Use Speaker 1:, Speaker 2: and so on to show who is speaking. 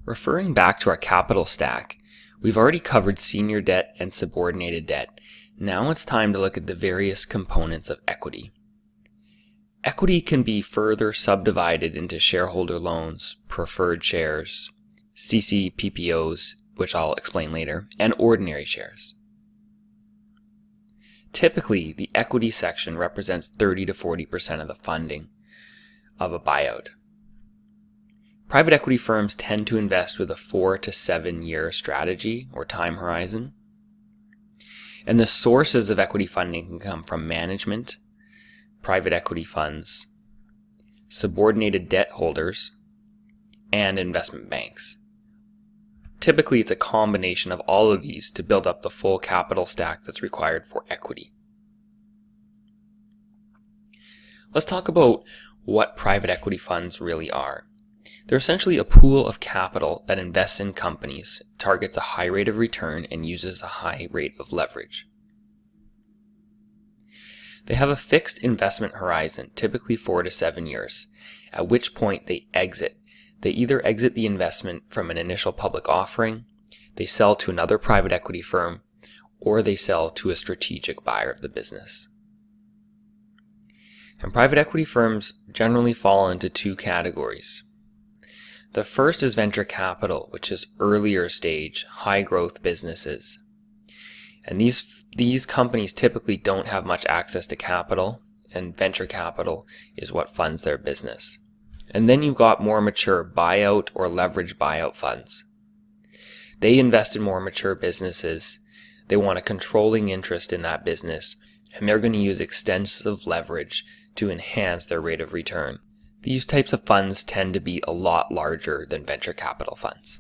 Speaker 1: Referring back to our capital stack, we've already covered senior debt and subordinated debt. Now it's time to look at the various components of equity. Equity can be further subdivided into shareholder loans, preferred shares, CCPPOs, which I'll explain later, and ordinary shares. Typically, the equity section represents 30 to 40% of the funding of a buyout. Private equity firms tend to invest with a 4 to 7 year strategy or time horizon. And the sources of equity funding can come from management, private equity funds, subordinated debt holders, and investment banks. Typically, it's a combination of all of these to build up the full capital stack that's required for equity. Let's talk about what private equity funds really are. They're essentially a pool of capital that invests in companies, targets a high rate of return, and uses a high rate of leverage. They have a fixed investment horizon, typically 4 to 7 years, at which point they exit. They either exit the investment from an initial public offering, they sell to another private equity firm, or they sell to a strategic buyer of the business. And private equity firms generally fall into two categories. The first is venture capital, which is earlier stage, high growth businesses. And these companies typically don't have much access to capital, and venture capital is what funds their business. And then you've got more mature buyout or leverage buyout funds. They invest in more mature businesses. They want a controlling interest in that business, and they're going to use extensive leverage to enhance their rate of return. These types of funds tend to be a lot larger than venture capital funds.